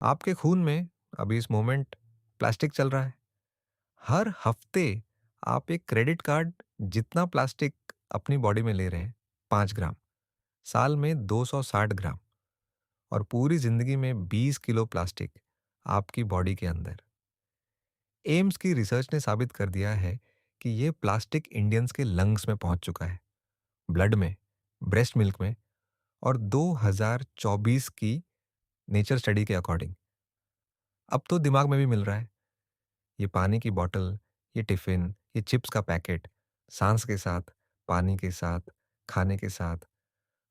आपके खून में अभी इस मोमेंट प्लास्टिक चल रहा है। हर हफ्ते आप एक क्रेडिट कार्ड जितना प्लास्टिक अपनी बॉडी में ले रहे हैं, 5 ग्राम, साल में 260 ग्राम और पूरी जिंदगी में 20 किलो प्लास्टिक आपकी बॉडी के अंदर। एम्स की रिसर्च ने साबित कर दिया है कि ये प्लास्टिक इंडियंस के लंग्स में पहुंच चुका है, ब्लड में, ब्रेस्ट मिल्क में और 2024 की नेचर स्टडी के अकॉर्डिंग अब तो दिमाग में भी मिल रहा है। ये पानी की बॉटल, ये टिफ़िन, ये चिप्स का पैकेट, सांस के साथ, पानी के साथ, खाने के साथ,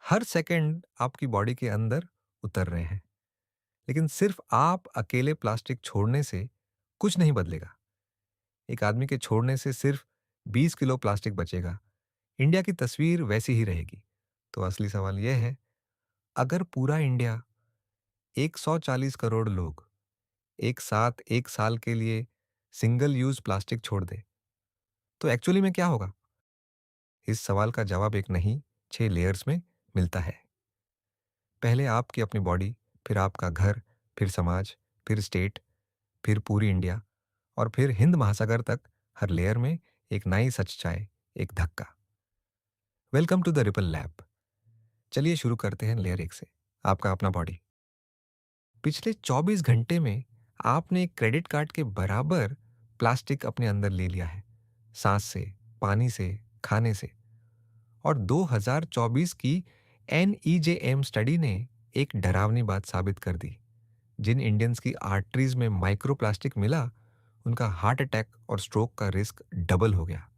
हर सेकंड आपकी बॉडी के अंदर उतर रहे हैं। लेकिन सिर्फ आप अकेले प्लास्टिक छोड़ने से कुछ नहीं बदलेगा। एक आदमी के छोड़ने से सिर्फ 20 किलो प्लास्टिक बचेगा। इंडिया की तस्वीर वैसी ही रहेगी। तो असली सवाल यह है, अगर पूरा इंडिया 140 करोड़ लोग एक साथ 1 साल के लिए सिंगल यूज़ प्लास्टिक छोड़ दें, तो एक्चुअली में क्या होगा? इस सवाल का जवाब एक नहीं, 6 लेयर्स में मिलता है। पहले आपकी अपनी बॉडी, फिर आपका घर, फिर समाज, फिर स्टेट, फिर पूरी इंडिया और फिर हिंद महासागर तक। हर लेयर में एक नई सच्चाई, एक धक्का। Welcome to the Ripple Lab. चलिए शुरू करते हैं लेयर 1 से। आपका अपना बॉडी। पिछले 24 घंटे में आपने एक क्रेडिट कार्ड के बराबर प्लास्टिक अपने अंदर ले लिया है। सांस से, पानी से, खाने से। और 2024 की NEJM स्टडी ने एक डरावनी बात साबित कर दी। जिन इंडियंस की आर्टरीज में माइक्रोप्लास्टिक मिला, उनका हार्ट अटैक और स्ट्रोक का रिस्क डबल हो गया।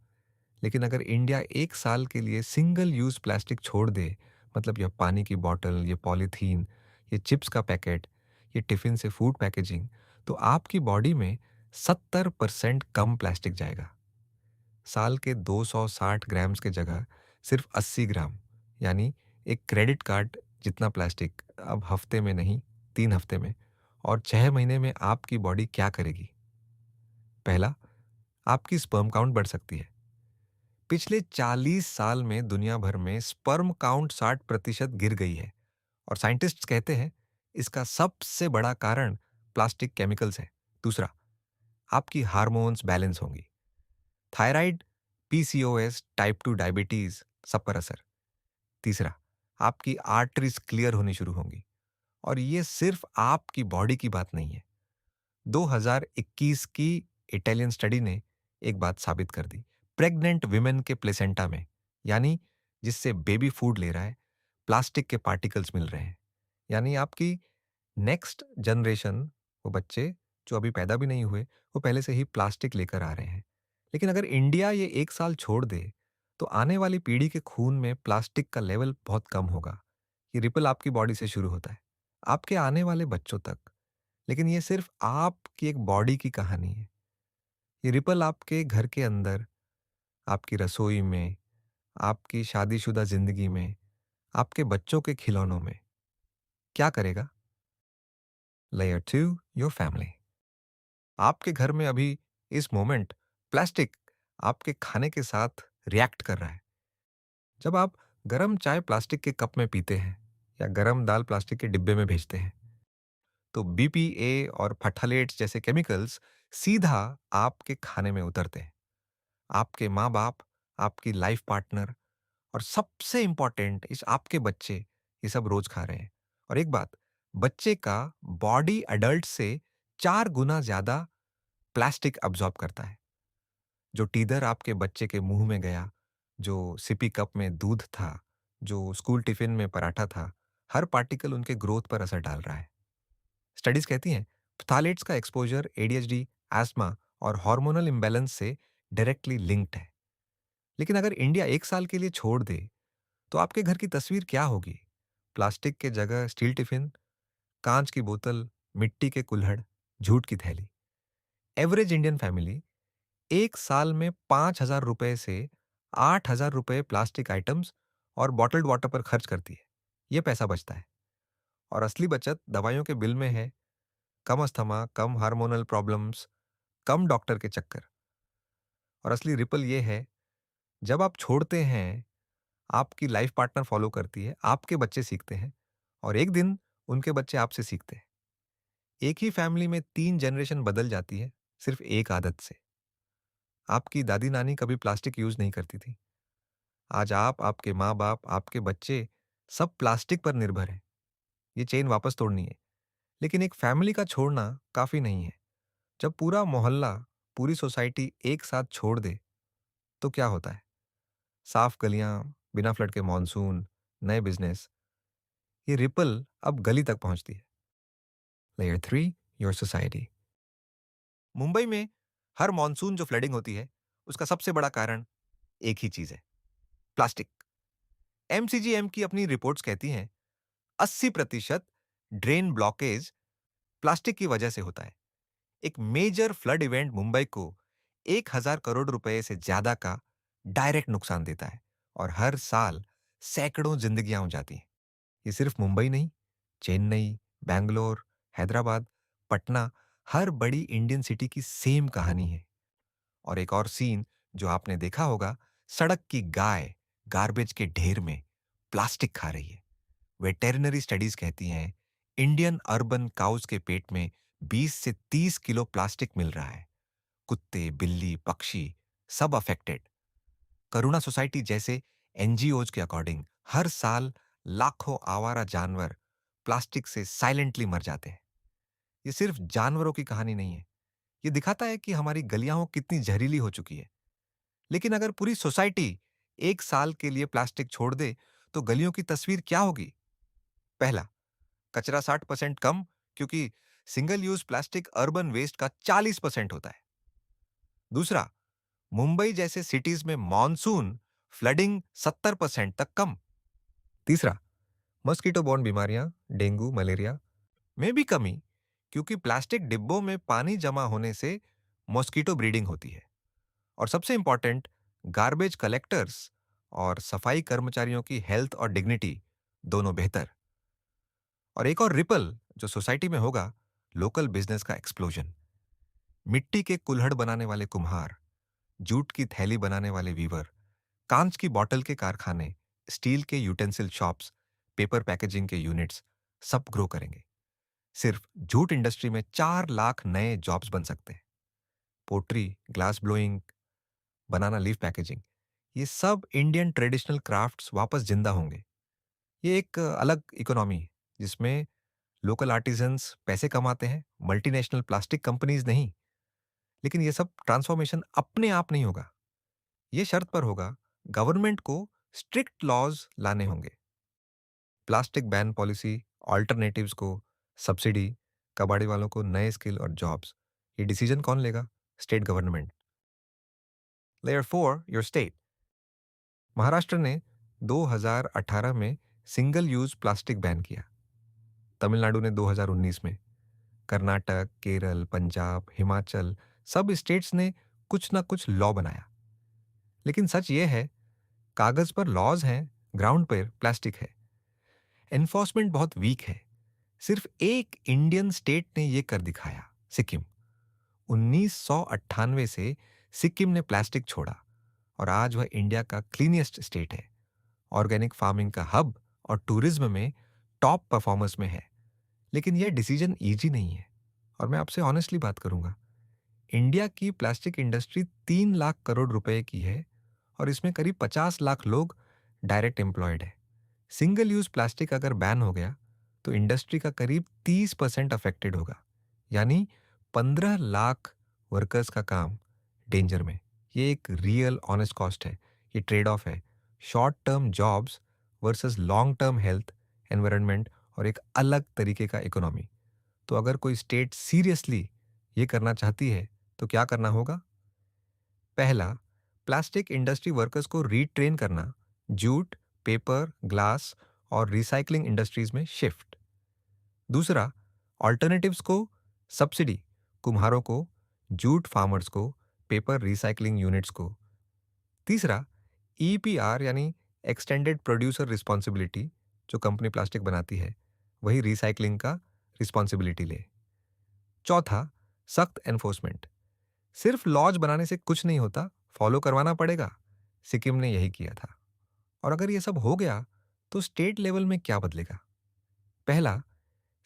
लेकिन अगर इंडिया 1 साल के लिए सिंगल यूज प्लास्टिक छोड़ दे, मतलब यह पानी की बॉटल, ये पॉलीथीन, ये चिप्स का पैकेट, ये टिफिन से फूड पैकेजिंग, तो आपकी बॉडी में 70% कम प्लास्टिक जाएगा। साल के 260 ग्राम्स की जगह सिर्फ 80 ग्राम, यानी एक क्रेडिट कार्ड जितना प्लास्टिक अब हफ्ते में नहीं, 3 हफ्ते में। और 6 महीने में आपकी बॉडी क्या करेगी? पहला, आपकी स्पर्म काउंट बढ़ सकती है। पिछले 40 साल में दुनिया भर में स्पर्म काउंट 60% गिर गई है और साइंटिस्ट्स कहते हैं इसका सबसे बड़ा कारण प्लास्टिक केमिकल्स है। दूसरा, आपकी हार्मोन्स बैलेंस होंगी। थायराइड, PCOS, टाइप 2 डायबिटीज, सब पर असर। तीसरा, आपकी आर्टरीज क्लियर होनी शुरू होंगी। और ये सिर्फ आपकी बॉडी की बात नहीं है। 2021 की इटालियन स्टडी ने एक बात साबित कर दी। प्रेग्नेंट विमेन के प्लेसेंटा में, यानी जिससे बेबी फूड ले रहा है, प्लास्टिक के पार्टिकल्स मिल रहे हैं। यानी आपकी नेक्स्ट जनरेशन, वो बच्चे जो अभी पैदा भी नहीं हुए, वो पहले से ही प्लास्टिक लेकर आ रहे हैं। लेकिन अगर इंडिया ये 1 साल छोड़ दे, तो आने वाली पीढ़ी के खून में प्लास्टिक का लेवल बहुत कम होगा। ये रिपल आपकी बॉडी से शुरू होता है, आपके आने वाले बच्चों तक। लेकिन ये सिर्फ आपकी एक बॉडी की कहानी है। ये रिपल आपके घर के अंदर, आपकी रसोई में, आपकी शादीशुदा जिंदगी में, आपके बच्चों के खिलौनों में क्या करेगा? Layer 2, your family. आपके घर में अभी इस मोमेंट प्लास्टिक आपके खाने के साथ रिएक्ट कर रहा है। जब आप गरम चाय प्लास्टिक के कप में पीते हैं या गरम दाल प्लास्टिक के डिब्बे में भेजते हैं, तो BPA और फटालेट्स जैसे केमिकल्स सीधा आपके खाने में उतरते हैं। आपके माँ बाप, आपकी लाइफ पार्टनर और सबसे इंपॉर्टेंट इस आपके बच्चे ये सब रोज खा रहे हैं। और एक बात, बच्चे का बॉडी अडल्ट से 4 गुना ज्यादा प्लास्टिक अब्जॉर्ब करता है। जो टीदर आपके बच्चे के मुंह में गया, जो सिपी कप में दूध था, जो स्कूल टिफिन में पराठा था, हर पार्टिकल उनके ग्रोथ पर असर डाल रहा है। स्टडीज कहती हैं फ्थालेट्स का एक्सपोजर ADHD, एस्मा और हार्मोनल इम्बैलेंस से डायरेक्टली लिंक्ड है। लेकिन अगर इंडिया 1 साल के लिए छोड़ दे, तो आपके घर की तस्वीर क्या होगी? प्लास्टिक के जगह स्टील टिफिन, कांच की बोतल, मिट्टी के कुल्हड़, जूट की थैली। एवरेज इंडियन फैमिली 1 साल में 5,000 रुपए से 8,000 रुपए प्लास्टिक आइटम्स और बॉटल्ड वाटर पर खर्च करती है। ये पैसा बचता है। और असली बचत दवाइयों के बिल में है। कम अस्थमा, कम हार्मोनल प्रॉब्लम्स, कम डॉक्टर के चक्कर। और असली रिपल ये है, जब आप छोड़ते हैं, आपकी लाइफ पार्टनर फॉलो करती है, आपके बच्चे सीखते हैं और एक दिन उनके बच्चे आपसे सीखते हैं। एक ही फैमिली में 3 जनरेशन बदल जाती है, सिर्फ एक आदत से। आपकी दादी-नानी कभी प्लास्टिक यूज़ नहीं करती थी। आज आप, आपके माँ-बाप, आपके बच्चे सब प्लास्टिक पर निर्भर हैं। ये चेन वापस तोड़नी है। लेकिन एक फैमिली का छोड़ना काफ़ी नहीं है। जब पूरा मोहल्ला, पूरी सोसाइटी एक साथ छोड़ दे, तो क्या होता है? साफ गलियाँ, बिना फ्लड के मॉनसून, नए बिज़नेस, ये रिपल अब गली तक पहुँचती है। Layer 3, your society. मुंबई में हर मॉनसून जो फ्लडिंग होती है, उसका सबसे बड़ा कारण एक ही चीज़ है, प्लास्टिक। एमसीजीएम की अपनी रिपोर्ट्स कहती हैं 80% ड्रेन ब्लॉकेज प्लास्टिक की वजह से होता है। एक मेजर फ्लड इवेंट मुंबई को 1,000 करोड़ रुपए से ज्यादा का डायरेक्ट नुकसान देता है और हर साल सैकड़ों जिंदगियां हो जाती हैं। ये सिर्फ मुंबई नहीं, चेन्नई, बैंगलोर, हैदराबाद, पटना, हर बड़ी इंडियन सिटी की सेम कहानी है। और एक और सीन जो आपने देखा होगा, सड़क की गाय गार्बेज के ढेर में प्लास्टिक खा रही है। वेटेरिनरी स्टडीज कहती हैं इंडियन अर्बन काउस के पेट में 20 से 30 किलो प्लास्टिक मिल रहा है। कुत्ते, बिल्ली, पक्षी सब अफेक्टेड। करुणा सोसाइटी जैसे एनजीओज के अकॉर्डिंग हर साल लाखों आवारा जानवर प्लास्टिक से साइलेंटली मर जाते हैं। ये सिर्फ जानवरों की कहानी नहीं है, ये दिखाता है कि हमारी गलियां कितनी जहरीली हो चुकी है। लेकिन अगर पूरी सोसाइटी एक साल के लिए प्लास्टिक छोड़ दे, तो गलियों की तस्वीर क्या होगी? पहला, कचरा 60% कम, क्योंकि single use plastic urban waste का 40% होता है। दूसरा, मुंबई जैसे सिटीज में मॉनसून फ्लडिंग 70% तक कम। तीसरा, मस्कीटो बॉर्न बीमारियां, डेंगू, मलेरिया में भी कमी, क्योंकि प्लास्टिक डिब्बों में पानी जमा होने से मॉस्किटो ब्रीडिंग होती है। और सबसे इंपॉर्टेंट, गार्बेज कलेक्टर्स और सफाई कर्मचारियों की हेल्थ और डिग्निटी दोनों बेहतर। और एक और रिपल जो सोसाइटी में होगा, लोकल बिजनेस का एक्सप्लोजन। मिट्टी के कुल्हड़ बनाने वाले कुम्हार, जूट की थैली बनाने वाले वीवर, कांच की बॉटल के कारखाने, स्टील के यूटेंसिल शॉप्स, पेपर पैकेजिंग के यूनिट्स सब ग्रो करेंगे। सिर्फ जूट इंडस्ट्री में 4 लाख नए जॉब्स बन सकते हैं। Pottery, glass blowing, banana leaf packaging, ये सब इंडियन ट्रेडिशनल क्राफ्ट्स वापस जिंदा होंगे। ये एक अलग इकोनॉमी है जिसमें लोकल आर्टिजन्स पैसे कमाते हैं, मल्टीनेशनल प्लास्टिक कंपनीज नहीं। लेकिन ये सब ट्रांसफॉर्मेशन अपने आप नहीं होगा, ये शर्त पर होगा, गवर्नमेंट को स्ट्रिक्ट लॉज लाने होंगे। प्लास्टिक बैन पॉलिसी, ऑल्टरनेटिव्स को सब्सिडी, कबाड़ी वालों को नए स्किल और जॉब्स, ये डिसीजन कौन लेगा? State government. Layer 4, your state. Maharashtra ने 2018 में सिंगल यूज प्लास्टिक बैन किया। तमिलनाडु ने 2019 में। कर्नाटक, केरल, पंजाब, हिमाचल, सब स्टेट्स ने कुछ ना कुछ लॉ बनाया। लेकिन सच ये है, कागज पर लॉज हैं, ग्राउंड पर प्लास्टिक है। एनफोर्समेंट बहुत वीक है। सिर्फ एक इंडियन स्टेट ने यह कर दिखाया, सिक्किम। 1998 से सिक्किम ने प्लास्टिक छोड़ा और आज वह इंडिया का क्लीनिएस्ट स्टेट है। ऑर्गेनिक फार्मिंग का हब और टूरिज्म में टॉप परफॉर्मर्स में है। लेकिन यह डिसीजन इजी नहीं है। और मैं आपसे ऑनेस्टली बात करूंगा, इंडिया की प्लास्टिक इंडस्ट्री 3 लाख करोड़ रुपए की है और इसमें करीब 50 लाख लोग डायरेक्ट एम्प्लॉयड है। सिंगल यूज प्लास्टिक अगर बैन हो गया तो इंडस्ट्री का करीब 30% अफेक्टेड होगा, यानी 15 लाख वर्कर्स का काम डेंजर में। ये एक रियल ऑनेस्ट कॉस्ट है, ये ट्रेड ऑफ है। Short term jobs versus long term health, environment और एक अलग तरीके का इकोनॉमी। तो अगर कोई स्टेट सीरियसली ये करना चाहती है तो क्या करना होगा? पहला, प्लास्टिक इंडस्ट्री वर्कर्स को रीट्रेन करना, जूट, पेपर, ग्लास और रिसाइकलिंग इंडस्ट्रीज में शिफ्ट। दूसरा, ऑल्टरनेटिव्स को सब्सिडी, कुम्हारों को, जूट फार्मर्स को, पेपर रिसाइकलिंग यूनिट्स को। तीसरा, ईपीआर यानी एक्सटेंडेड प्रोड्यूसर रिस्पॉन्सिबिलिटी, जो कंपनी प्लास्टिक बनाती है वही रिसाइकलिंग का रिस्पॉन्सिबिलिटी ले। चौथा, सख्त एनफोर्समेंट। सिर्फ लॉज बनाने से कुछ नहीं होता, फॉलो करवाना पड़ेगा। सिक्किम ने यही किया था। और अगर ये सब हो गया तो स्टेट लेवल में क्या बदलेगा? पहला,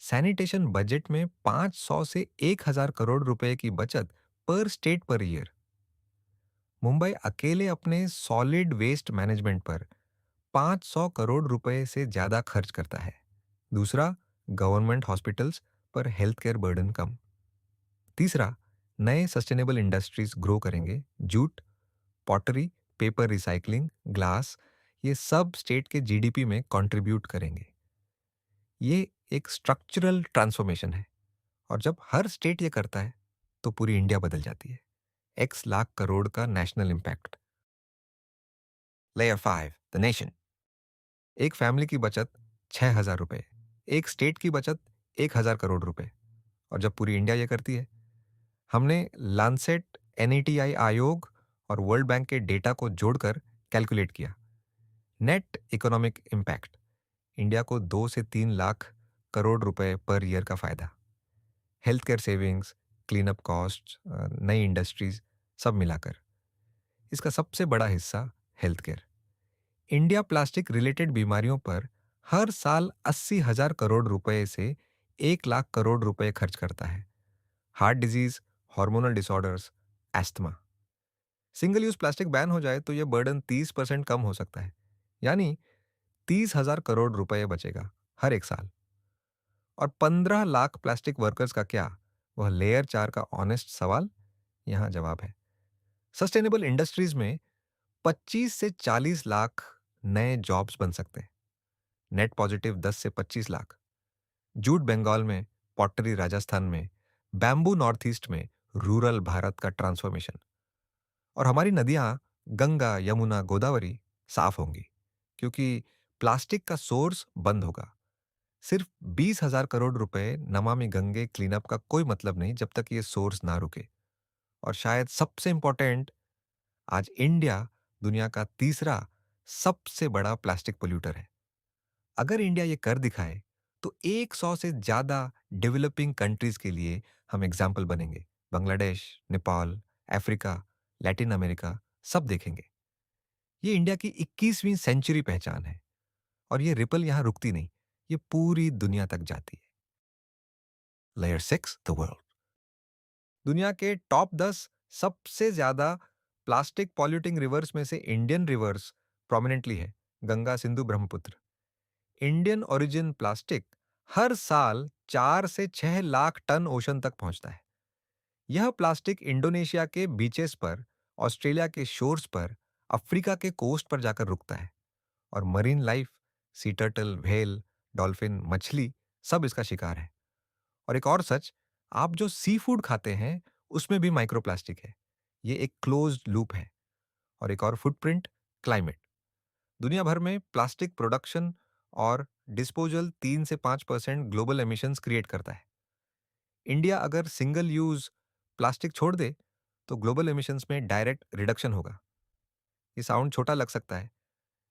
सैनिटेशन बजट में 500 से 1000 करोड़ रुपए की बचत पर स्टेट पर ईयर। मुंबई अकेले अपने सॉलिड वेस्ट मैनेजमेंट पर 500 करोड़ रुपए से ज्यादा खर्च करता है। दूसरा, गवर्नमेंट हॉस्पिटल्स पर हेल्थ केयर बर्डन कम। तीसरा, नए सस्टेनेबल इंडस्ट्रीज ग्रो करेंगे। Jute, pottery, paper recycling, glass, ये सब स्टेट के जीडीपी में कंट्रीब्यूट करेंगे। ये एक स्ट्रक्चरल ट्रांसफॉर्मेशन है, और जब हर स्टेट ये करता है तो पूरी इंडिया बदल जाती है। एक्स लाख करोड़ का national impact. Layer 5, the nation. एक फैमिली की बचत 6,000 रुपए, एक स्टेट की बचत 1,000 करोड़ रुपए। और जब पूरी इंडिया ये करती है, हमने लांसेट, एनईटीआई आयोग और वर्ल्ड बैंक के डेटा को जोड़कर कैलकुलेट किया। नेट इकोनॉमिक इम्पैक्ट, इंडिया को 2 से 3 लाख करोड़ रुपए पर ईयर का फायदा। Health care savings, clean up cost, नई इंडस्ट्रीज, सब मिलाकर इसका सबसे बड़ा हिस्सा health care. India plastic related बीमारियों पर हर साल 80,000 करोड़ रुपए से 1 लाख करोड़ रुपए खर्च करता है। Heart disease, hormonal disorders, asthma. Single use plastic ban हो जाए तो यह बर्डन 30% कम हो सकता है, यानी 30,000 करोड़ रुपए बचेगा हर एक साल। और 15 लाख प्लास्टिक वर्कर्स का क्या? वह लेयर 4 का ऑनेस्ट सवाल यहां जवाब है। सस्टेनेबल इंडस्ट्रीज में 25 से 40 लाख नए जॉब्स बन सकते हैं। नेट पॉजिटिव 10 से 25 लाख। जूट बंगाल में, पॉटरी राजस्थान में, बैम्बू नॉर्थ ईस्ट में, रूरल भारत का ट्रांसफॉर्मेशन। और हमारी नदियां गंगा, यमुना, गोदावरी साफ होंगी, क्योंकि प्लास्टिक का सोर्स बंद होगा। सिर्फ 20,000 करोड़ रुपए नमामि गंगे क्लीनअप का कोई मतलब नहीं जब तक ये सोर्स ना रुके। और शायद सबसे इंपॉर्टेंट, आज इंडिया दुनिया का तीसरा सबसे बड़ा प्लास्टिक पोल्यूटर है। अगर इंडिया ये कर दिखाए तो 100 से ज्यादा डेवलपिंग कंट्रीज के लिए हम एग्जाम्पल बनेंगे। Bangladesh, Nepal, Africa, Latin America, सब देखेंगे। ये इंडिया की 21वीं सेंचुरी पहचान है, और ये रिपल यहां रुकती नहीं, ये पूरी दुनिया तक जाती है। Layer 6, the world. दुनिया के टॉप 10 सबसे ज्यादा प्लास्टिक पॉल्यूटिंग रिवर्स में से इंडियन रिवर्स प्रोमिनेंटली है। Ganga, Sindhu, Brahmaputra. Indian origin plastic हर साल 4 से 6 लाख टन ओशन तक पहुंचता है। यह प्लास्टिक इंडोनेशिया के बीचेस पर, ऑस्ट्रेलिया के शोर्स पर, अफ्रीका के कोस्ट पर जाकर रुकता है। और marine life, sea turtle, whale, dolphin, मछली, सब इसका शिकार है। और एक और सच, आप जो सी फूड खाते हैं उसमें भी माइक्रोप्लास्टिक है। ये एक क्लोज्ड लूप है। और एक और फुटप्रिंट, क्लाइमेट। दुनिया भर में प्लास्टिक प्रोडक्शन और डिस्पोजल 3 से 5% ग्लोबल एमिशंस क्रिएट करता है। इंडिया अगर सिंगल यूज प्लास्टिक छोड़ दे तो ग्लोबल एमिशंस में डायरेक्ट रिडक्शन होगा। ये साउंड छोटा लग सकता है,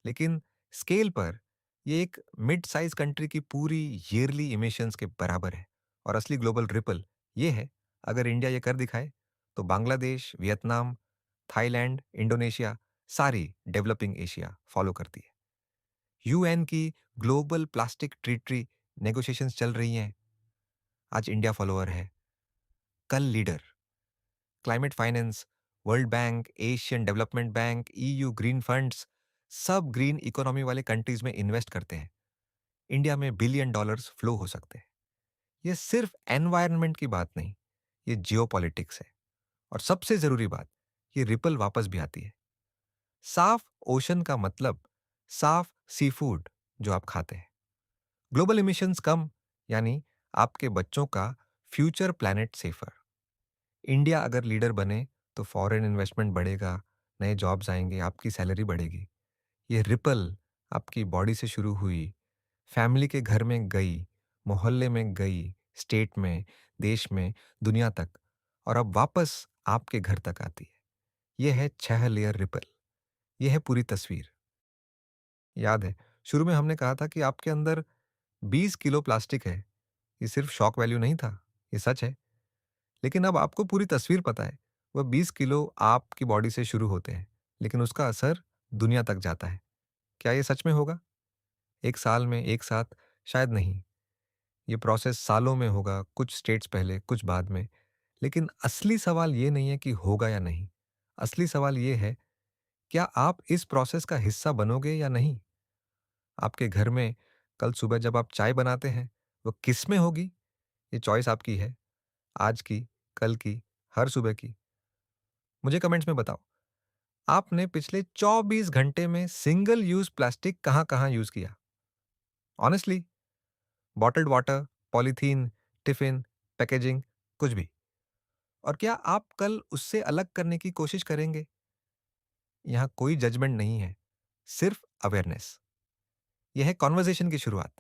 लेकिन स्केल पर ये एक मिड साइज कंट्री की पूरी ईयरली इमिशंस के बराबर है। और असली ग्लोबल रिपल ये है, अगर इंडिया ये कर दिखाए तो बांग्लादेश, वियतनाम, थाईलैंड, इंडोनेशिया, सारी डेवलपिंग एशिया फॉलो करती है। यूएन की ग्लोबल प्लास्टिक ट्रीटी नेगोशिएशंस चल रही हैं। आज इंडिया फॉलोअर है, कल leader. Climate finance, world bank, Asian development bank, EU green funds, सब ग्रीन इकोनॉमी वाले कंट्रीज में इन्वेस्ट करते हैं। इंडिया में बिलियन डॉलर्स फ्लो हो सकते हैं। ये सिर्फ एनवायरनमेंट की बात नहीं, ये जियोपॉलिटिक्स है। और सबसे जरूरी बात, ये रिपल वापस भी आती है। साफ ओशन का मतलब साफ सी फूड जो आप खाते हैं। ग्लोबल इमिशंस कम, यानी आपके बच्चों का फ्यूचर प्लैनेट सेफर। इंडिया अगर लीडर बने तो फॉरेन इन्वेस्टमेंट बढ़ेगा, नए जॉब्स आएंगे, आपकी सैलरी बढ़ेगी। ये रिपल आपकी बॉडी से शुरू हुई, फैमिली के घर में गई, मोहल्ले में गई, स्टेट में, देश में, दुनिया तक, और अब वापस आपके घर तक आती है। यह है 6 लेयर रिपल। यह है पूरी तस्वीर। याद है, शुरू में हमने कहा था कि आपके अंदर 20 किलो प्लास्टिक है। ये सिर्फ शॉक वैल्यू नहीं था, ये सच है। लेकिन अब आपको पूरी तस्वीर पता है। वह 20 किलो आपकी बॉडी से शुरू होते हैं, लेकिन उसका असर दुनिया तक जाता है। क्या ये सच में होगा? एक साल में, एक साथ? शायद नहीं। ये प्रोसेस सालों में होगा, कुछ स्टेट्स पहले, कुछ बाद में। लेकिन असली सवाल ये नहीं है कि होगा या नहीं। असली सवाल ये है, क्या आप इस प्रोसेस का हिस्सा बनोगे या नहीं? आपके घर में कल सुबह जब आप चाय बनाते हैं, वो किस में होगी? ये चॉइस आपकी है। आज की, कल की, हर सुबह की। मुझे कमेंट्स में बताओ, आपने पिछले 24 घंटे में सिंगल यूज़ प्लास्टिक कहाँ-कहाँ यूज़ किया? Honestly, bottled water, polythene, tiffin, packaging, कुछ भी। और क्या आप कल उससे अलग करने की कोशिश करेंगे? यहाँ कोई जजमेंट नहीं है, सिर्फ अवेयरनेस। यह है कॉन्वर्सेशन की शुरुआत।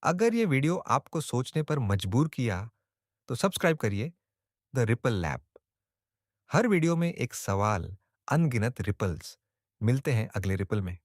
अगर ये वीडियो आपको सोचने पर मजबूर किया, तो सब्सक्राइब करिए the Ripple lab. Her video में एक सवाल, अनगिनत रिपल्स। मिलते हैं अगले रिपल में।